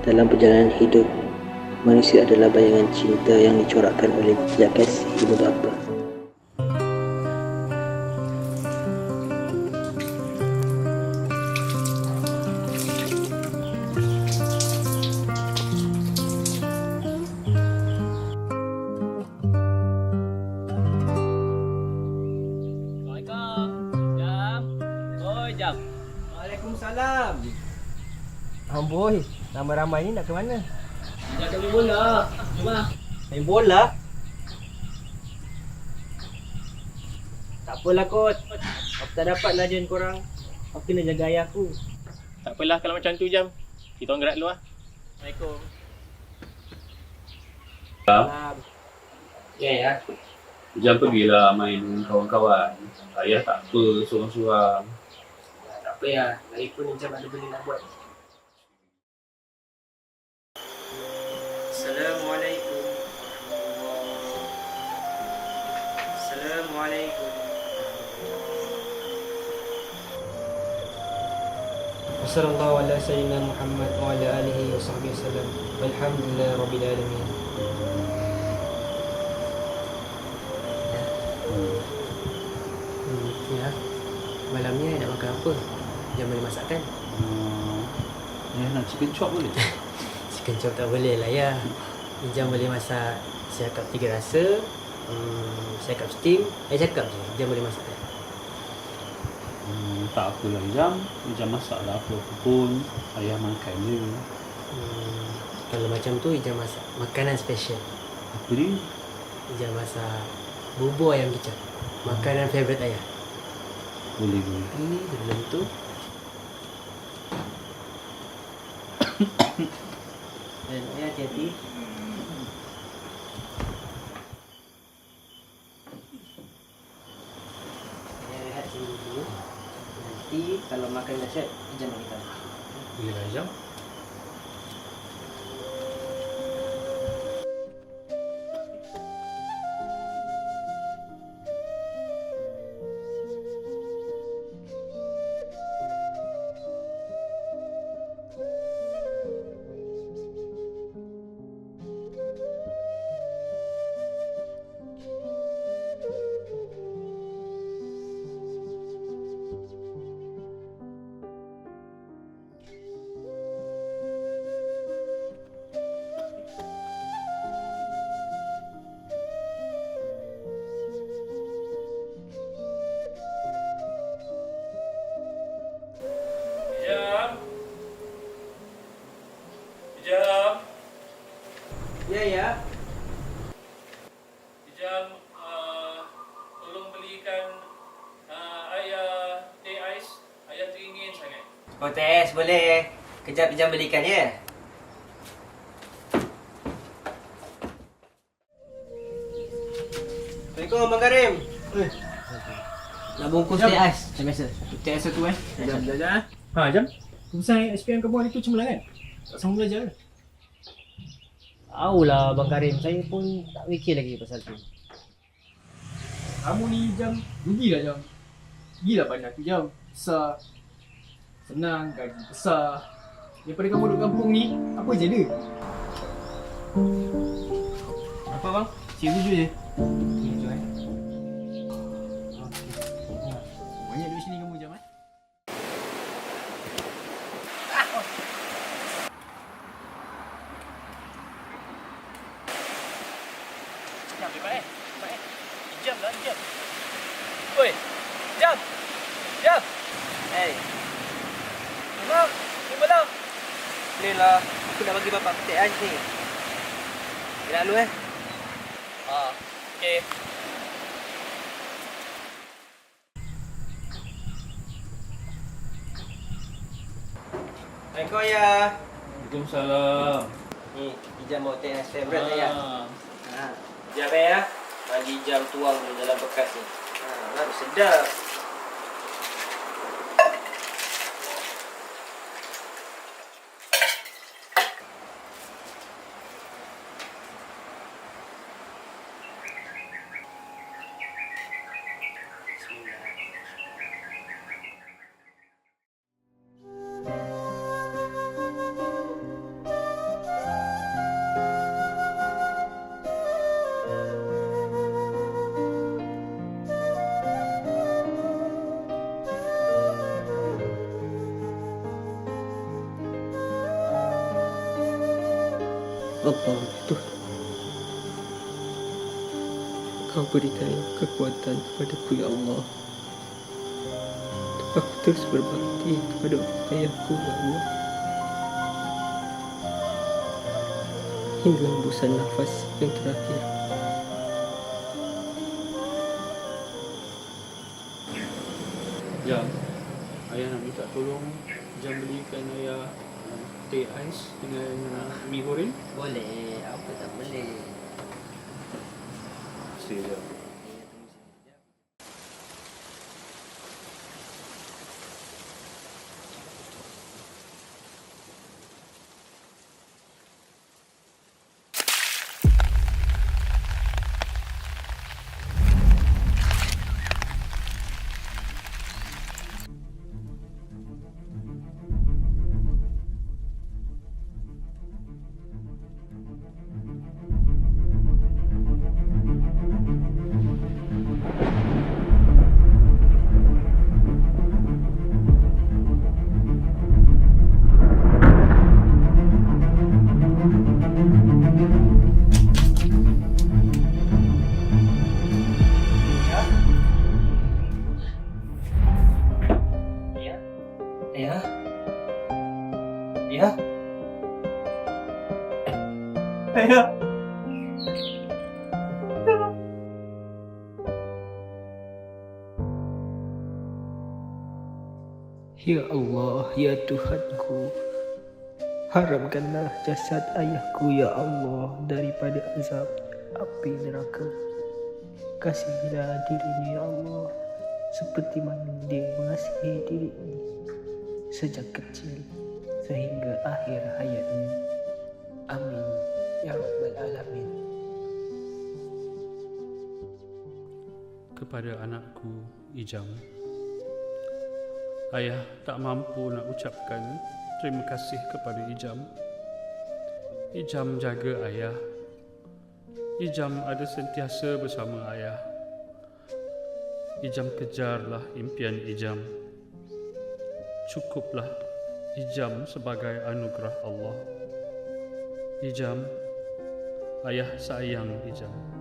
Dalam perjalanan hidup, manusia adalah bayangan cinta yang dicorakkan oleh jejak kasih ibu bapa. Jam. Waalaikumsalam. Amboi, ramai-ramai ni nak ke mana? Nak main bola. Jom lah. Main bola? Tak apalah kot. Aku tak dapat lah join korang. Aku kena jaga ayah aku. Tak apalah kalau macam tu, Jam. Kita orang gerak dulu lah. Assalamualaikum. Ya. Jam pergilah main dengan kawan-kawan. Ayah tak apa, sorang-sorang. Tak apa ya, lagi pun Jam ada benda nak buat. Assalamualaikum. Assalamualaikum. Wassallallahu ala sayyidina Muhammad wa ala alihi wa sahbihi wasallam. Walhamdulillah rabbil alamin. Ya. Malam ni nak makan apa? Jam boleh masak kan? Ya, nak chicken chop boleh? Chicken chop tak boleh lah ya. Jam boleh masak siakap 3 rasa, siakap steam. Cakap je, Jam boleh masak kan? Tak apalah Jam. Jam masak lah apa-apa pun. Ayah makan je. Kalau macam tu, Jam masak makanan special. Apa dia? Jam masak bubur ayam kicap. Makanan favourite ayah. Boleh. Ini sebelum tu dan ayah hati-hati. Ayah rehat sini dulu. Nanti kalau makan dah siap, Jam bagi tahu. Boleh Jam. Jam. Ya. Jam, tolong belikan ayah teh ais. Ayah teringin sangat. Oh tes boleh. Kejap Jam belikan ya. Assalamualaikum Bang Karim. Nak bungkus teh ais macam biasa. Teh ais satu Jap. Jam. Pesan SPM kamu hari tu cuma kan? Tak sambung belajar ke? Tahulah Bang Karim, saya pun tak fikir lagi pasal tu. Kamu ni Jam, rugilah Jam. Gila pandang aku Jam. Besar. Senang, gaji besar. Daripada kamu duduk kampung ni, apa je ada? Apa bang? Cik tuju je. Banyak duit sini kamu Jam Jam, cepat Jam lah, Jam. Oi, Jam. Jam. Hey, Bang, ni malam. boleh lah. Aku nak bagi bapak teh ais ni. Gerak dulu Okey. Assalamualaikum ayah. Waalaikumsalam. Ni, Jam mau teh ais favourite ayah. Jam ya. Bagi Jam tuang di dalam bekas ni. Baru sedap. Allah Tuhan, Kau berikan kekuatan kepadaku ya Allah, untuk aku terus berbakti kepada ayahku ya Allah, hingga hembusan nafas yang terakhir. Jam, ayah nak minta tolong Jam belikan ayah teh ais dengan mi goreng. Boleh, apa tak boleh. Siap. Ayah? Ayah? Ayah? Ya Allah, ya Tuhanku, haramkanlah jasad ayahku ya Allah daripada azab api neraka. Kasihilah dirinya ya Allah, seperti mana dia mengasihi dirinya sejak kecil sehingga akhir hayatnya. Amin ya Rabbal Alamin. Kepada anakku Ijam, ayah tak mampu nak ucapkan terima kasih kepada Ijam. Ijam jaga ayah. Ijam ada sentiasa bersama ayah. Ijam kejarlah impian Ijam. Cukuplah Ijam sebagai anugerah Allah. Ijam, ayah sayang Ijam.